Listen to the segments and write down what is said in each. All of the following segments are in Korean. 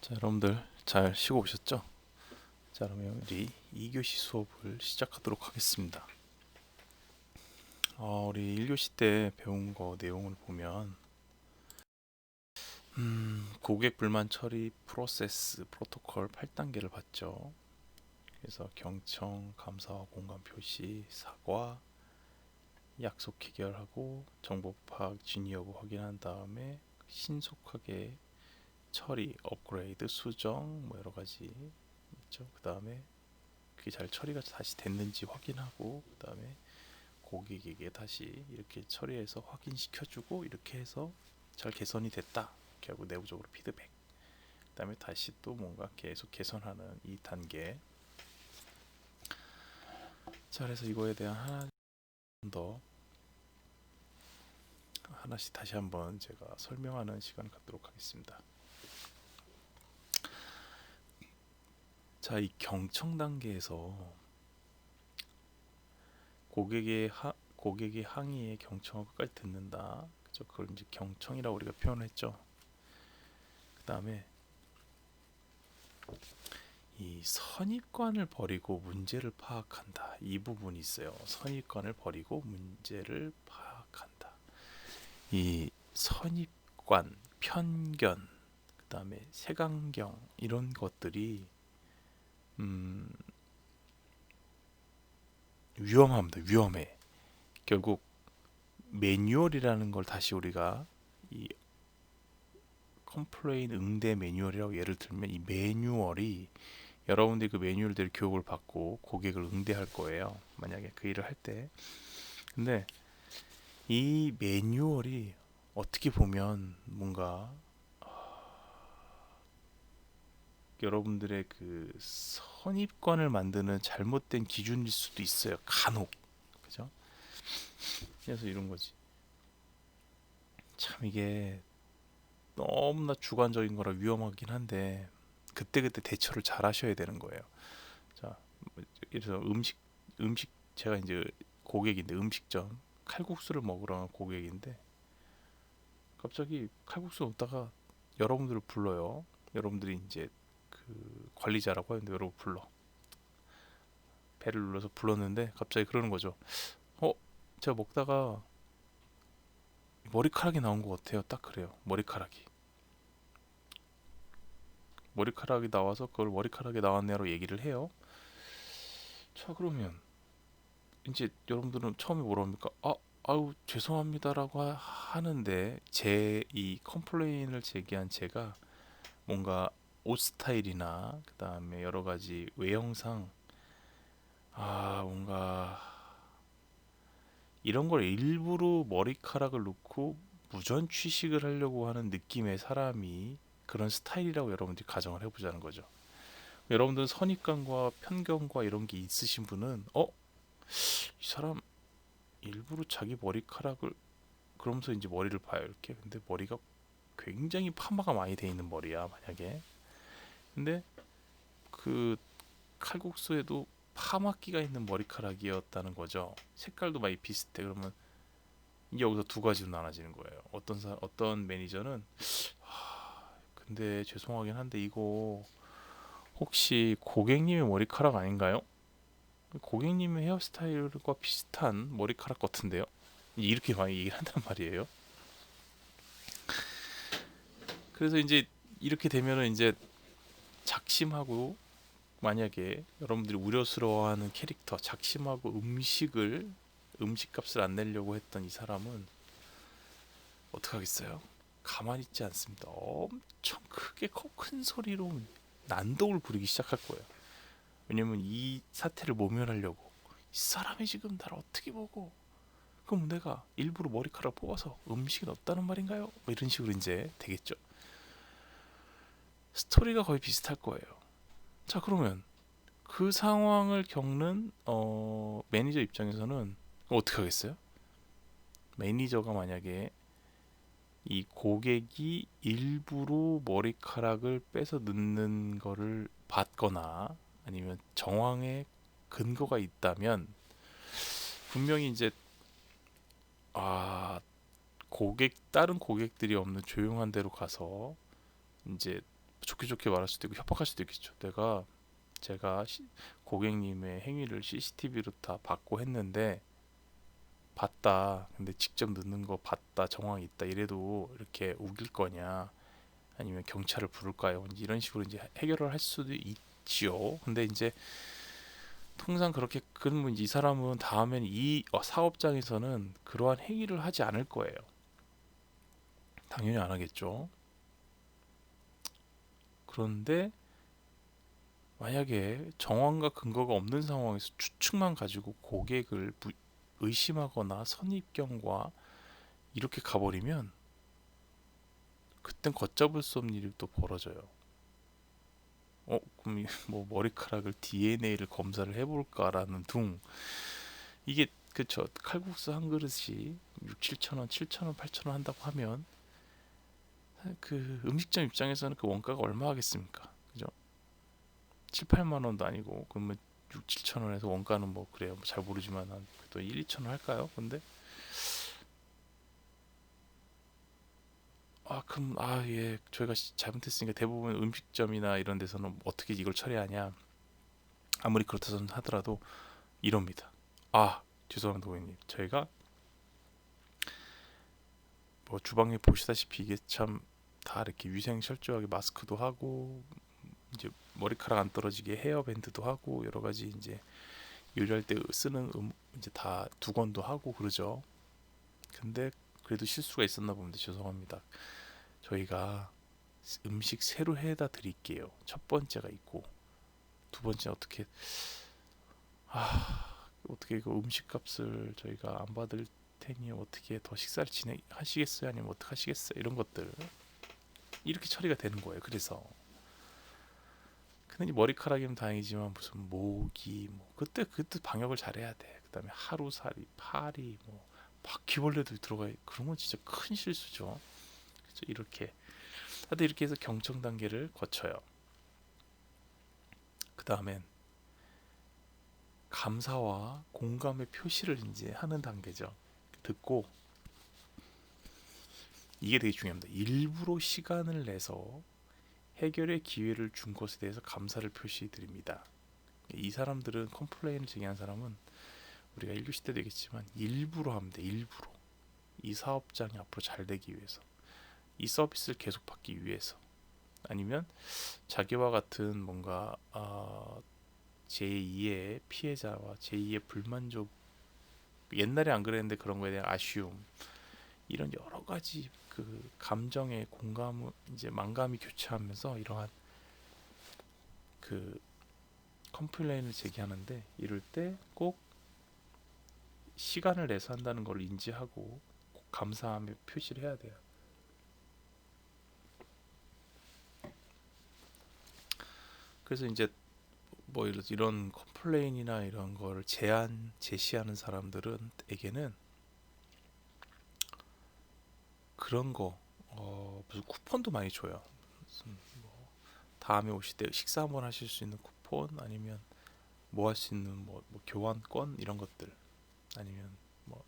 자, 여러분들 잘 쉬고 오셨죠? 자, 그러면 우리 2교시 수업을 시작하도록 하겠습니다. 우리 1교시 때 배운 거 내용을 보면 고객 불만 처리 프로세스 프로토콜 8단계를 봤죠. 그래서 경청, 감사와 공감 표시, 사과, 약속 해결하고 정보 파악, 진위 여부 확인한 다음에 신속하게 처리, 업그레이드, 수정 뭐 여러 가지 있죠. 그 다음에 그게 잘 처리가 다시 됐는지 확인하고 그 다음에 고객에게 다시 이렇게 처리해서 확인시켜주고 이렇게 해서 잘 개선이 됐다 이렇게 하고 내부적으로 피드백 그 다음에 다시 또 뭔가 계속 개선하는 이 단계. 자, 그래서 이거에 대한 하나 더 하나씩 다시 한번 제가 설명하는 시간을 갖도록 하겠습니다. 자, 이 경청 단계에서 고객의 항의에 경청을 끝까지 듣는다. 그죠? 그걸 이제 경청이라고 우리가 표현했죠. 그 다음에 이 선입관을 버리고 문제를 파악한다. 이 부분이 있어요. 선입관을 버리고 문제를 파악한다. 이 선입관, 편견, 그 다음에 색안경 이런 것들이 위험합니다. 위험해. 결국 매뉴얼이라는 걸 다시 우리가 이 컴플레인 응대 매뉴얼이라고 예를 들면 이 매뉴얼이 여러분들이 그 매뉴얼대로 교육을 받고 고객을 응대할 거예요. 만약에 그 일을 할 때. 근데 이 매뉴얼이 어떻게 보면 뭔가 여러분들의 그 선입관을 만드는 잘못된 기준일 수도 있어요. 간혹. 그죠? 그래서 이런 거지. 참 이게 너무나 주관적인 거라 위험하긴 한데 그때그때 대처를 잘 하셔야 되는 거예요. 자, 그래서 음식 제가 이제 고객인데 음식점 칼국수를 먹으러 간 고객인데 갑자기 칼국수 먹다가 여러분들을 불러요. 여러분들이 이제 그 관리자라고 하는데 여러분 불러. 배를 눌러서 불렀는데 갑자기 그러는 거죠. 어, 제가 먹다가 머리카락이 나온 것 같아요. 딱 그래요. 머리카락이 나와서 그걸 머리카락이 나왔네로 얘기를 해요. 자, 그러면 이제 여러분들은 처음에 뭐라 합니까? 아유 죄송합니다라고 하는데 제 이 컴플레인을 제기한 제가 뭔가 옷 스타일이나 그 다음에 여러 가지 외형상 뭔가 이런 걸 일부러 머리카락을 놓고 무전 취식을 하려고 하는 느낌의 사람이 그런 스타일이라고 여러분들이 가정을 해보자는 거죠. 여러분들은 선입관과 편견과 이런 게 있으신 분은 이 사람 일부러 자기 머리카락을 그러면서 이제 머리를 봐요 이렇게. 근데 머리가 굉장히 파마가 많이 돼 있는 머리야 만약에. 근데 그 칼국수에도 파마기가 있는 머리카락이었다는 거죠. 색깔도 많이 비슷해. 그러면 이게 여기서 두 가지로 나눠지는 거예요. 어떤 매니저는 근데 죄송하긴 한데 이거 혹시 고객님의 머리카락 아닌가요? 고객님의 헤어스타일과 비슷한 머리카락 같은데요? 이렇게 많이 얘기를 한단 말이에요. 그래서 이제 이렇게 되면은 이제 작심하고 만약에 여러분들이 우려스러워하는 캐릭터 작심하고 음식값을 안 내려고 했던 이 사람은 어떡하겠어요? 가만히 있지 않습니다. 엄청 크게 큰 소리로 난동을 부리기 시작할 거예요. 왜냐면 이 사태를 모면하려고 이 사람이 지금 나를 어떻게 보고 그럼 내가 일부러 머리카락 뽑아서 음식이 없다는 말인가요? 뭐 이런 식으로 이제 되겠죠. 스토리가 거의 비슷할 거예요. 자, 그러면 그 상황을 겪는 매니저 입장에서는 어떻게 하겠어요? 매니저가 만약에 이 고객이 일부러 머리카락을 빼서 넣는 거를 봤거나 아니면 정황에 근거가 있다면 분명히 이제 다른 고객들이 없는 조용한 데로 가서 이제 좋게 좋게 말할 수도 있고 협박할 수도 있겠죠. 제가 고객님의 행위를 CCTV로 다 봤고 했는데 봤다. 근데 직접 넣는 거 봤다. 정황이 있다. 이래도 이렇게 우길 거냐? 아니면 경찰을 부를까요? 이런 식으로 이제 해결을 할 수도 있지요. 근데 이제 통상 그렇게 그러면 이 사람은 다음엔 이 사업장에서는 그러한 행위를 하지 않을 거예요. 당연히 안 하겠죠. 그런데 만약에 정황과 근거가 없는 상황에서 추측만 가지고 고객을 의심하거나 선입견과 이렇게 가버리면 그땐 걷잡을 수 없는 일이 또 벌어져요. 그럼 뭐 머리카락을 DNA를 검사를 해볼까라는 둥. 이게 그쵸. 칼국수 한 그릇이 6, 7천 원, 7천 원, 8천 원 한다고 하면 그 음식점 입장에서는 그 원가가 얼마 하겠습니까? 그죠? 7, 8만 원도 아니고 그러면 6, 7천 원에서 원가는 뭐 그래요. 잘 모르지만 또 1, 2천 원 할까요? 근데 그럼 예, 저희가 잘못했으니까 대부분 음식점이나 이런 데서는 어떻게 이걸 처리하냐? 아무리 그렇다 하더라도 이럽니다. 죄송합니다, 고객님. 저희가 뭐 주방에 보시다시피 이게 참 다 이렇게 위생 철저하게 마스크도 하고 이제 머리카락 안 떨어지게 헤어밴드도 하고 여러 가지 이제 요리할 때 쓰는 이제 다 두건도 하고 그러죠. 근데 그래도 실수가 있었나 봅니다. 죄송합니다. 저희가 음식 새로 해다 드릴게요. 첫 번째가 있고 두 번째 어떻게 이거 음식값을 저희가 안 받을 테니 어떻게 더 식사를 진행하시겠어요? 아니면 어떻게 하시겠어요? 이런 것들 이렇게 처리가 되는 거예요. 그래서 근데 머리카락이면 다행이지만 무슨 모기 뭐 그때 방역을 잘해야 돼. 그다음에 하루살이, 파리 뭐 바퀴벌레도 들어가 그런 건 진짜 큰 실수죠. 그래서 이렇게 해서 경청 단계를 거쳐요. 그다음엔 감사와 공감의 표시를 이제 하는 단계죠. 듣고 이게 되게 중요합니다. 일부러 시간을 내서 해결의 기회를 준 것에 대해서 감사를 표시 드립니다. 이 사람들은 컴플레인을 제기한 사람은 우리가 1교시 때 되겠지만 일부러 합니다. 일부러. 이 사업장이 앞으로 잘 되기 위해서. 이 서비스를 계속 받기 위해서. 아니면 자기와 같은 뭔가 제2의 피해자와 제2의 불만족 옛날에 안 그랬는데 그런 거에 대한 아쉬움 이런 여러 가지 그 감정의 공감 이제 만감이 교차하면서 이러한 그 컴플레인을 제기하는데 이럴 때 꼭 시간을 내서 한다는 걸 인지하고 꼭 감사함의 표시를 해야 돼요. 그래서 이제 뭐 이런 컴플레인이나 이런 거를 제시하는 사람들은에게는 그런 거 무슨 쿠폰도 많이 줘요. 무슨 뭐 다음에 오실 때 식사 한번 하실 수 있는 쿠폰 아니면 뭐 할 수 있는 뭐 교환권 이런 것들 아니면 뭐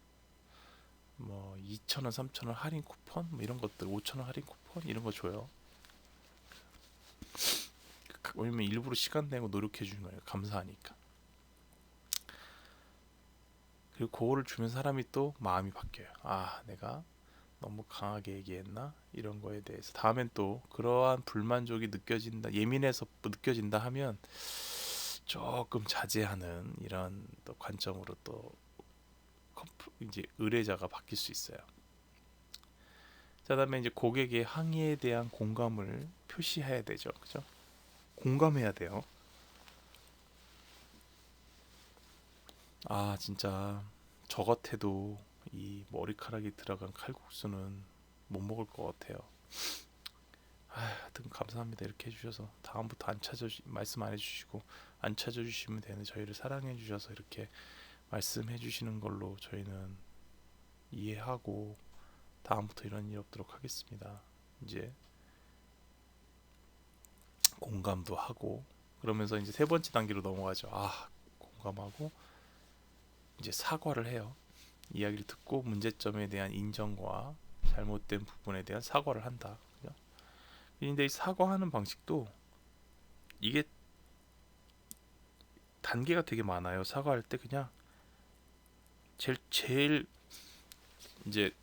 2,000원, 3,000원 할인 쿠폰 뭐 이런 것들 5,000원 할인 쿠폰 이런 거 줘요. 왜냐면 일부러 시간 내고 노력해 주는 거예요. 감사하니까. 그리고 그거를 주면 사람이 또 마음이 바뀌어요. 내가 너무 강하게 얘기했나? 이런 거에 대해서 다음엔 또 그러한 불만족이 느껴진다, 예민해서 느껴진다 하면 조금 자제하는 이런 또 관점으로 또 이제 의뢰자가 바뀔 수 있어요. 자, 다음에 이제 고객의 항의에 대한 공감을 표시해야 되죠. 그죠? 공감해야 돼요. 진짜 저 같아도 이 머리카락이 들어간 칼국수는 못 먹을 것 같아요. 하여튼 감사합니다. 이렇게 해주셔서 다음부터 말씀 안 해주시고 안 찾아주시면 되는 저희를 사랑해 주셔서 이렇게 말씀해 주시는 걸로 저희는 이해하고 다음부터 이런 일 없도록 하겠습니다. 이제 공감도 하고 그러면서 이제 세 번째 단계로 넘어가죠. 공감하고 이제 사과를 해요. 이야기를 듣고 문제점에 대한 인정과 잘못된 부분에 대한 사과를 한다. 근데 이 사과하는 방식도 이게 단계가 되게 많아요. 사과할 때 그냥 제일 이제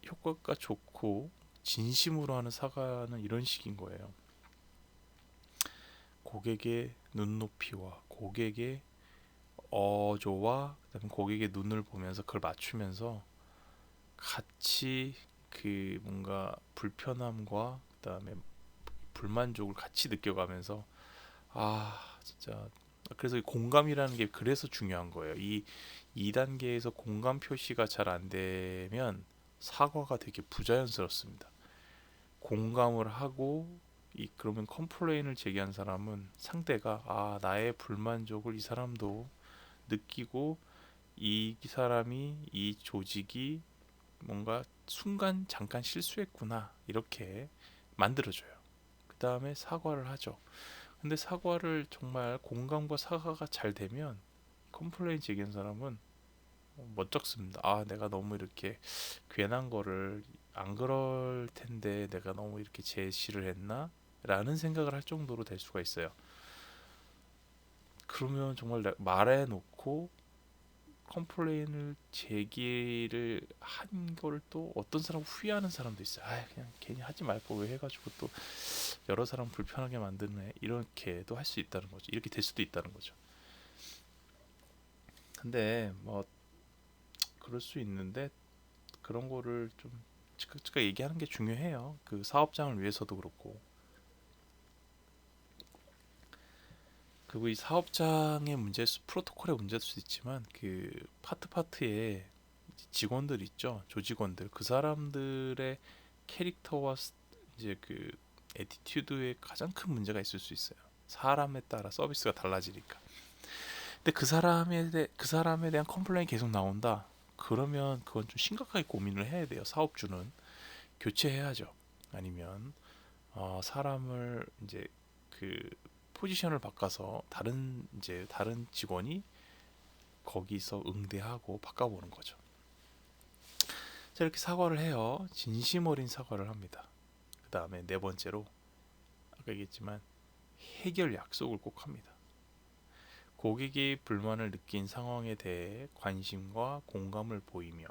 효과가 좋고 진심으로 하는 사과는 이런 식인 거예요. 고객의 눈높이와 고객의 어조와 그다음에 고객의 눈을 보면서 그걸 맞추면서 같이 그 뭔가 불편함과 그다음에 불만족을 같이 느껴가면서 진짜 그래서 이 공감이라는 게 그래서 중요한 거예요. 이 2단계에서 공감 표시가 잘 안 되면 사과가 되게 부자연스럽습니다. 공감을 하고 그러면 컴플레인을 제기한 사람은 상대가 나의 불만족을 이 사람도 느끼고 이 사람이 이 조직이 뭔가 순간 잠깐 실수했구나 이렇게 만들어줘요. 그 다음에 사과를 하죠. 근데 사과를 정말 공감과 사과가 잘 되면 컴플레인 제기한 사람은 멋쩍습니다. 내가 너무 이렇게 괜한 거를 안 그럴 텐데 내가 너무 이렇게 제시를 했나? 라는 생각을 할 정도로 될 수가 있어요. 그러면 정말 말해놓고 컴플레인을 제기를 한 걸 또 어떤 사람 후회하는 사람도 있어요. 그냥 괜히 하지 말 걸 왜 해가지고 또 여러 사람 불편하게 만드네. 이렇게도 할 수 있다는 거죠. 이렇게 될 수도 있다는 거죠. 근데 뭐 그럴 수 있는데 그런 거를 좀 즉각 얘기하는 게 중요해요. 그 사업장을 위해서도 그렇고. 그리고 이 사업장의 문제, 프로토콜의 문제일 수도 있지만 그 파트에 직원들 있죠, 조직원들 그 사람들의 캐릭터와 이제 그 애티튜드에 가장 큰 문제가 있을 수 있어요. 사람에 따라 서비스가 달라지니까. 근데 그 사람에 대한 컴플레인이 계속 나온다. 그러면 그건 좀 심각하게 고민을 해야 돼요. 사업주는 교체해야죠. 아니면 사람을 이제 그 포지션을 바꿔서 다른 직원이 거기서 응대하고 바꿔보는 거죠. 자, 이렇게 사과를 해요. 진심 어린 사과를 합니다. 그 다음에 네 번째로 아까 얘기했지만 해결 약속을 꼭 합니다. 고객이 불만을 느낀 상황에 대해 관심과 공감을 보이며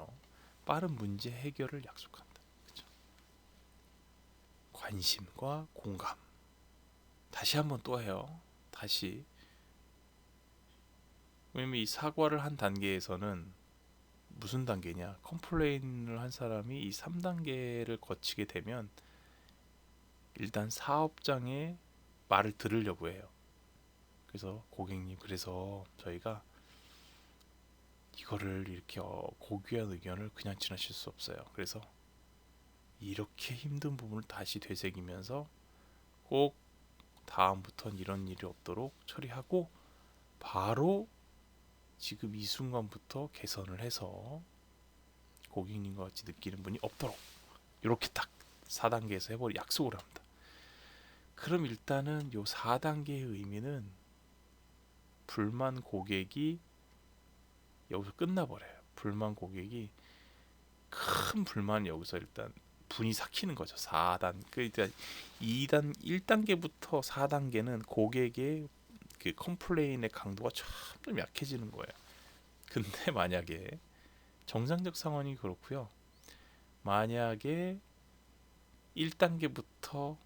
빠른 문제 해결을 약속한다. 그렇죠? 관심과 공감. 다시 한번 또 해요. 다시. 왜냐면 이 사과를 한 단계에서는 무슨 단계냐? 컴플레인을 한 사람이 이 3단계를 거치게 되면 일단 사업장의 말을 들으려고 해요. 그래서 고객님, 그래서 저희가 이거를 이렇게 고귀한 의견을 그냥 지나칠 수 없어요. 그래서 이렇게 힘든 부분을 다시 되새기면서 꼭 다음부턴 이런 일이 없도록 처리하고 바로 지금 이 순간부터 개선을 해서 고객님과 같이 느끼는 분이 없도록 이렇게 딱 4단계에서 해버리 약속을 합니다. 그럼 일단은 요 4단계의 의미는 불만 고객이 여기서 끝나버려요. 불만 고객이 큰 불만이 여기서 일단 분이 삭히는 거죠. 4단. 그러니까 1단계부터 4단계는 고객의 그 컴플레인의 강도가 점점 약해지는 거예요. 근데 만약에 정상적 상황이 그렇고요. 만약에 1단계부터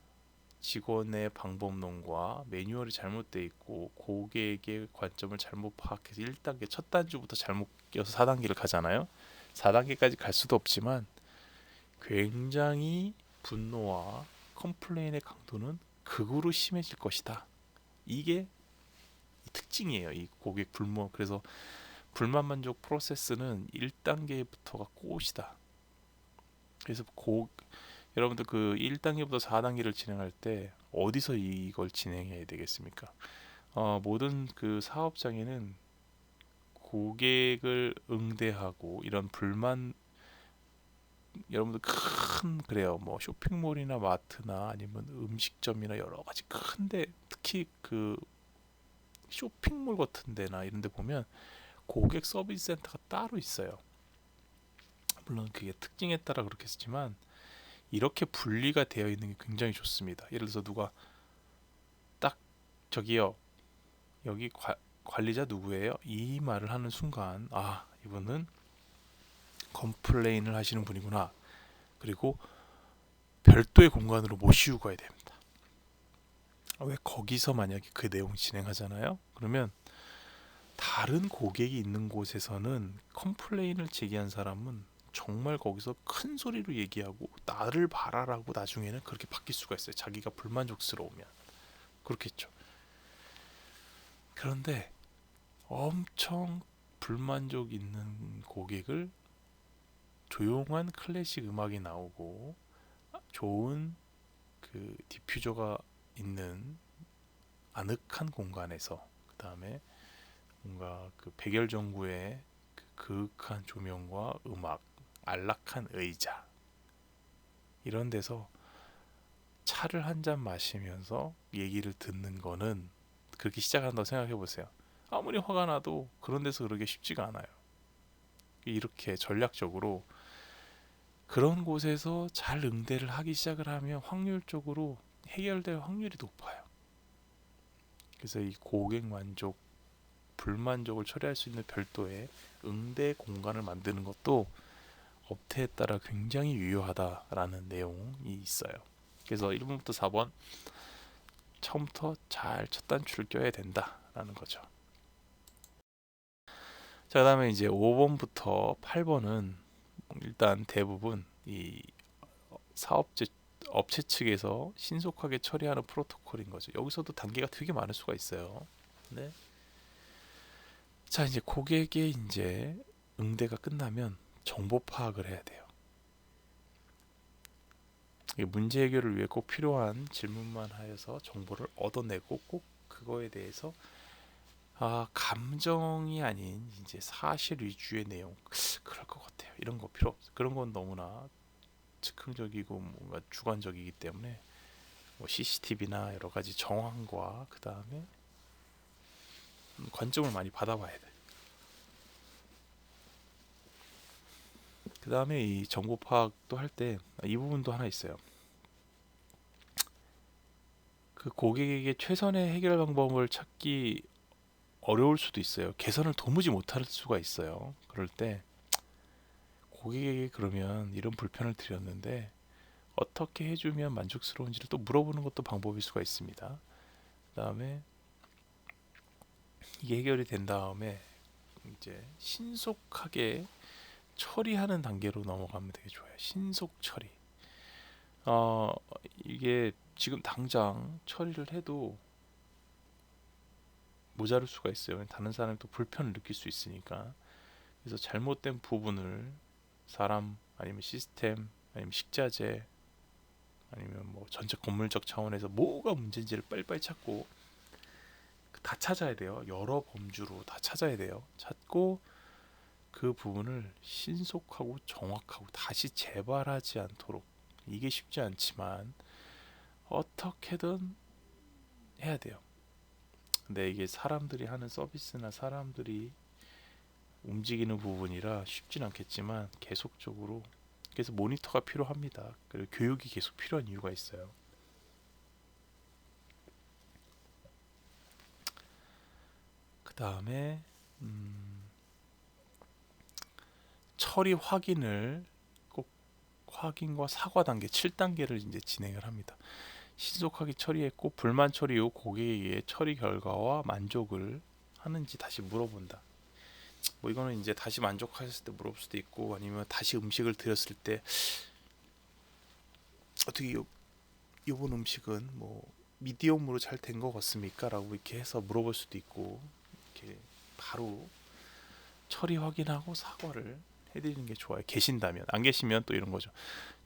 직원의 방법론과 매뉴얼이 잘못되어 있고 고객의 관점을 잘못 파악해서 1단계 첫 단주부터 잘못 껴서 4단계를 가잖아요. 4단계까지 갈 수도 없지만 굉장히 분노와 컴플레인의 강도는 극으로 심해질 것이다. 이게 특징이에요. 이 고객 불만. 그래서 불만 만족 프로세스는 1단계부터가 꽃이다. 그래서 여러분들 그 1단계부터 4단계를 진행할 때 어디서 이걸 진행해야 되겠습니까? 모든 그 사업장에는 고객을 응대하고 이런 불만, 여러분들 그래요. 뭐 쇼핑몰이나 마트나 아니면 음식점이나 여러 가지 큰데 특히 그 쇼핑몰 같은 데나 이런 데 보면 고객 서비스 센터가 따로 있어요. 물론 그게 특징에 따라 그렇겠지만 이렇게 분리가 되어 있는 게 굉장히 좋습니다. 예를 들어서 누가 딱 저기요 여기 관리자 누구예요? 이 말을 하는 순간 아 이분은 컴플레인을 하시는 분이구나. 그리고 별도의 공간으로 모시고 가야 됩니다. 왜 거기서 만약에 그 내용 진행하잖아요. 그러면 다른 고객이 있는 곳에서는 컴플레인을 제기한 사람은 정말 거기서 큰 소리로 얘기하고 나를 봐라라고 나중에는 그렇게 바뀔 수가 있어요. 자기가 불만족스러우면 그렇겠죠. 그런데 엄청 불만족 있는 고객을 조용한 클래식 음악이 나오고 좋은 그 디퓨저가 있는 아늑한 공간에서 그 다음에 뭔가 그 백열전구의 그 그윽한 조명과 음악, 안락한 의자 이런 데서 차를 한 잔 마시면서 얘기를 듣는 거는 그렇게 시작한다고 생각해 보세요. 아무리 화가 나도 그런 데서 그러기 쉽지가 않아요. 이렇게 전략적으로 그런 곳에서 잘 응대를 하기 시작을 하면 확률적으로 해결될 확률이 높아요. 그래서 이 고객 만족, 불만족을 처리할 수 있는 별도의 응대 공간을 만드는 것도 업태에 따라 굉장히 유효하다라는 내용이 있어요. 그래서 1번부터 4번 처음부터 잘 첫 단추를 껴야 된다라는 거죠. 자, 그다음에 이제 5번부터 8번은 일단 대부분 이 사업체 업체 측에서 신속하게 처리하는 프로토콜인 거죠. 여기서도 단계가 되게 많을 수가 있어요. 네. 자, 이제 고객의 이제 응대가 끝나면 정보 파악을 해야 돼요. 문제 해결을 위해 꼭 필요한 질문만 하여서 정보를 얻어내고 꼭 그거에 대해서 감정이 아닌 이제 사실 위주의 내용 그럴 것 같아요. 이런 거 필요 없어. 그런 건 너무나 즉흥적이고 뭔가 주관적이기 때문에 뭐 CCTV나 여러 가지 정황과 그 다음에 관점을 많이 받아봐야 돼. 그 다음에 이 정보 파악도 할 때 이 부분도 하나 있어요. 그 고객에게 최선의 해결 방법을 찾기 어려울 수도 있어요. 개선을 도무지 못할 수가 있어요. 그럴 때 고객에게 그러면 이런 불편을 드렸는데 어떻게 해주면 만족스러운지를 또 물어보는 것도 방법일 수가 있습니다. 그 다음에 이게 해결이 된 다음에 이제 신속하게 처리하는 단계로 넘어가면 되게 좋아요. 신속 처리. 어, 이게 지금 당장 처리를 해도 모자랄 수가 있어요. 다른 사람이 또 불편을 느낄 수 있으니까. 그래서 잘못된 부분을 사람 아니면 시스템 아니면 식자재 아니면 뭐 전체 건물적 차원에서 뭐가 문제인지를 빨리빨리 찾고 다 찾아야 돼요. 여러 범주로 다 찾아야 돼요. 찾고 그 부분을 신속하고 정확하고 다시 재발하지 않도록 이게 쉽지 않지만 어떻게든 해야 돼요. 근데 이게 사람들이 하는 서비스나 사람들이 움직이는 부분이라 쉽진 않겠지만 계속적으로 그래서 모니터가 필요합니다. 그리고 교육이 계속 필요한 이유가 있어요. 그 다음에 처리 확인을 꼭 확인과 사과 단계 7단계를 이제 진행을 합니다. 신속하게 처리했고 불만 처리 후 고객에게 처리 결과와 만족을 하는지 다시 물어본다. 뭐 이거는 이제 다시 만족하셨을 때 물어볼 수도 있고 아니면 다시 음식을 드렸을 때 어떻게 이번 음식은 뭐 미디엄으로 잘 된 것 같습니까? 라고 이렇게 해서 물어볼 수도 있고 이렇게 바로 처리 확인하고 사과를 해드리는 게 좋아요. 계신다면. 안 계시면 또 이런 거죠.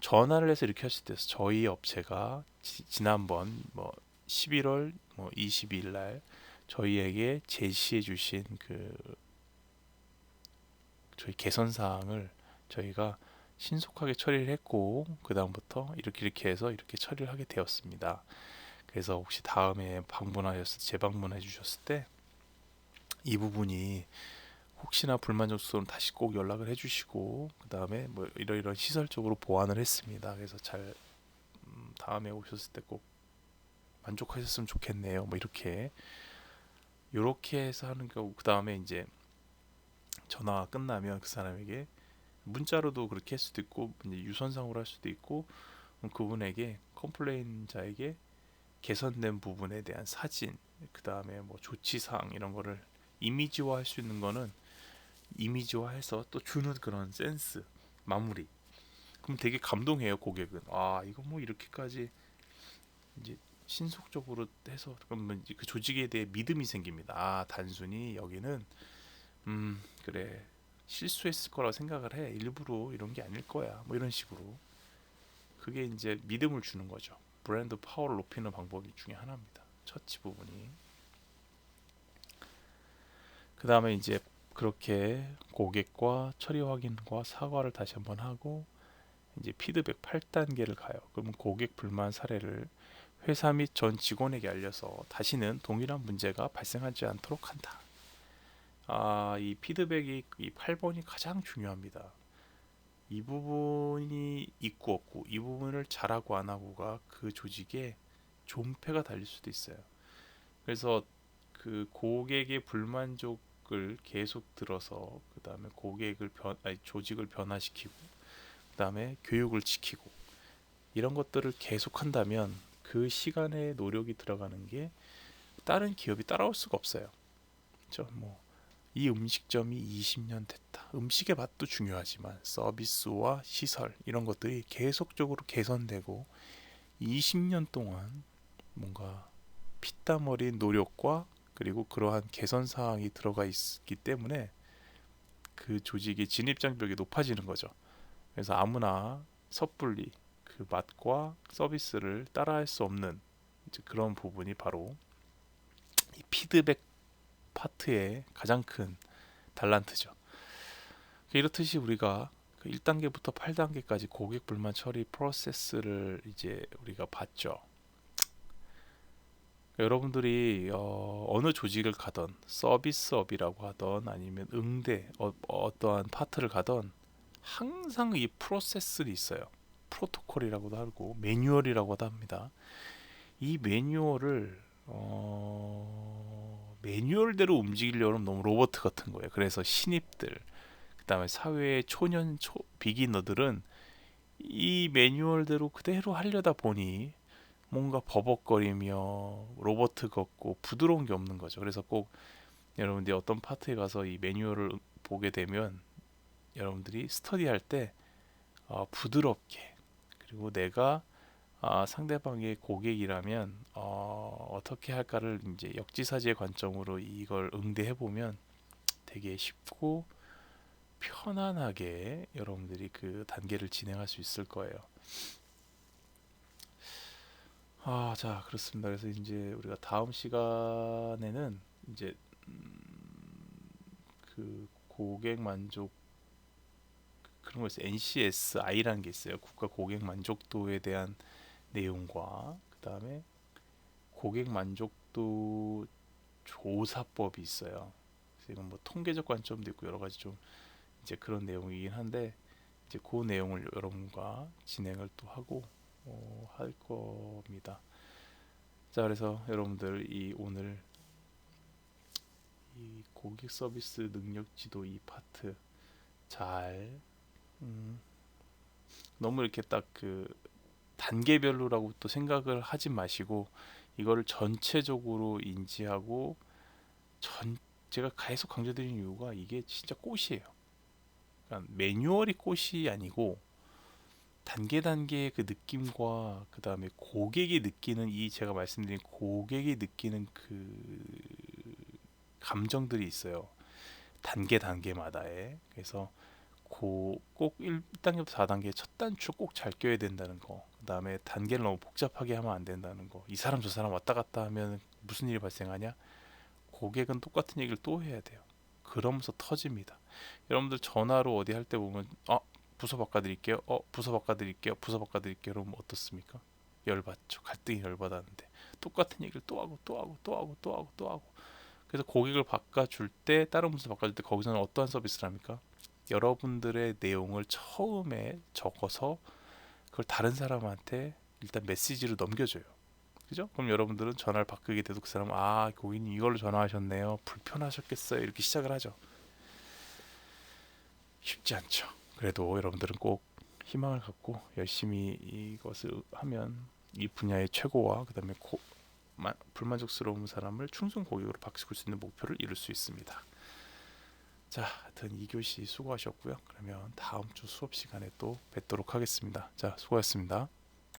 전화를 해서 이렇게 할 수도 있어요. 저희 업체가 지난번 뭐 11월 뭐 22일 날 저희에게 제시해 주신 그 저희 개선 사항을 저희가 신속하게 처리를 했고 그 다음부터 이렇게 해서 이렇게 처리를 하게 되었습니다. 그래서 혹시 다음에 방문하셨을 재방문해 주셨을 때 이 부분이 혹시나 불만족스러우면 다시 꼭 연락을 해주시고, 그 다음에 뭐 이러이러한 시설적으로 보완을 했습니다. 그래서 잘 다음에 오셨을 때 꼭 만족하셨으면 좋겠네요. 뭐 이렇게 해서 하는 거고, 그 다음에 이제 전화가 끝나면 그 사람에게 문자로도 그렇게 할 수도 있고, 이제 유선상으로 할 수도 있고, 그분에게 컴플레인자에게 개선된 부분에 대한 사진, 그 다음에 뭐 조치사항 이런 거를 이미지화할 수 있는 거는 이미지화해서 또 주는 그런 센스, 마무리. 그럼 되게 감동해요, 고객은. 아, 이거 뭐 이렇게까지 이제 신속적으로 해서, 그러면 이제 그 조직에 대해 믿음이 생깁니다. 아, 단순히 여기는 그래, 실수했을 거라고 생각을 해. 일부러 이런 게 아닐 거야. 뭐 이런 식으로. 그게 이제 믿음을 주는 거죠. 브랜드 파워를 높이는 방법이 중에 하나입니다. 처치 부분이. 그 다음에 이제 그렇게 고객과 처리 확인과 사과를 다시 한번 하고, 이제 피드백 8단계를 가요. 그러면 고객 불만 사례를 회사 및 전 직원에게 알려서 다시는 동일한 문제가 발생하지 않도록 한다. 아, 이 피드백이 이 8번이 가장 중요합니다. 이 부분이 있고 없고, 이 부분을 잘하고 안 하고가 그 조직에 존폐가 달릴 수도 있어요. 그래서 그 고객의 불만족을 계속 들어서, 그 다음에 조직을 변화시키고, 그 다음에 교육을 지키고, 이런 것들을 계속 한다면 그 시간에 노력이 들어가는 게 다른 기업이 따라올 수가 없어요. 그렇죠? 이 음식점이 20년 됐다. 음식의 맛도 중요하지만 서비스와 시설 이런 것들이 계속적으로 개선되고 20년 동안 뭔가 피땀 어린 노력과 그리고 그러한 개선 사항이 들어가 있기 때문에 그 조직의 진입 장벽이 높아지는 거죠. 그래서 아무나 섣불리 그 맛과 서비스를 따라할 수 없는 이제 그런 부분이 바로 이 피드백 파트의 가장 큰 달란트죠. 이렇듯이 우리가 그 1단계부터 8단계까지 고객 불만 처리 프로세스를 이제 우리가 봤죠. 여러분들이 어느 조직을 가던 서비스업이라고 하던 아니면 응대 어떠한 파트를 가던 항상 이 프로세스를 있어요. 프로토콜이라고도 하고 매뉴얼이라고도 합니다. 이 매뉴얼을 매뉴얼대로 움직이려면 너무 로봇 같은 거예요. 그래서 신입들, 그다음에 사회의 비기너들은 이 매뉴얼대로 그대로 하려다 보니 뭔가 버벅거리며 로봇 같고 부드러운 게 없는 거죠. 그래서 꼭 여러분들이 어떤 파트에 가서 이 매뉴얼을 보게 되면 여러분들이 스터디할 때 부드럽게, 그리고 내가 상대방의 고객이라면 어떻게 할까를 이제 역지사지의 관점으로 이걸 응대해 보면 되게 쉽고 편안하게 여러분들이 그 단계를 진행할 수 있을 거예요. 자, 그렇습니다. 그래서 이제 우리가 다음 시간에는 이제 그 고객 만족, 그런 거 있어요. NCSI라는 게 있어요. 국가 고객 만족도에 대한 내용과, 그다음에 고객 만족도 조사법이 있어요. 그래서 이건 뭐 통계적 관점도 있고 여러 가지 좀 이제 그런 내용이긴 한데, 이제 그 내용을 여러분과 진행을 또 하고 할 겁니다. 자, 그래서 여러분들 오늘 이 고객 서비스 능력 지도 이 파트 잘 너무 이렇게 딱 그 단계별로라고 또 생각을 하지 마시고 이거를 전체적으로 인지하고, 제가 계속 강조드리는 이유가 이게 진짜 꽃이에요. 그러니까 매뉴얼이 꽃이 아니고 단계 단계의 그 느낌과 그 다음에 고객이 느끼는, 제가 말씀드린 고객이 느끼는 그 감정들이 있어요. 단계 단계마다에. 그래서 꼭 1단계부터 4단계 첫 단추 꼭 잘 껴야 된다는 거. 그 다음에 단계를 너무 복잡하게 하면 안 된다는 거. 이 사람 저 사람 왔다 갔다 하면 무슨 일이 발생하냐? 고객은 똑같은 얘기를 또 해야 돼요. 그러면서 터집니다. 여러분들 전화로 어디 할 때 보면 부서 바꿔드릴게요. 부서 바꿔드릴게요. 부서 바꿔드릴게요. 그러면 어떻습니까? 열받죠. 갈등이 열받았는데 똑같은 얘기를 또 하고 또 하고 또 하고 또 하고 또 하고. 그래서 고객을 바꿔줄 때, 다른 분들 바꿔줄 때 거기서는 어떠한 서비스를 합니까? 여러분들의 내용을 처음에 적어서 그걸 다른 사람한테 일단 메시지로 넘겨줘요. 그죠? 그럼 여러분들은 전화를 바꾸게 돼도 그 사람은 아, 고객님 이걸로 전화하셨네요. 불편하셨겠어요. 이렇게 시작을 하죠. 쉽지 않죠. 그래도 여러분들은 꼭 희망을 갖고 열심히 이것을 하면 이 분야의 최고와 그 다음에 불만족스러운 사람을 충성 고객으로 바꿀 수 있는 목표를 이룰 수 있습니다. 자, 하여튼 2교시 수고하셨고요. 그러면 다음 주 수업 시간에 또 뵙도록 하겠습니다. 자, 수고하셨습니다.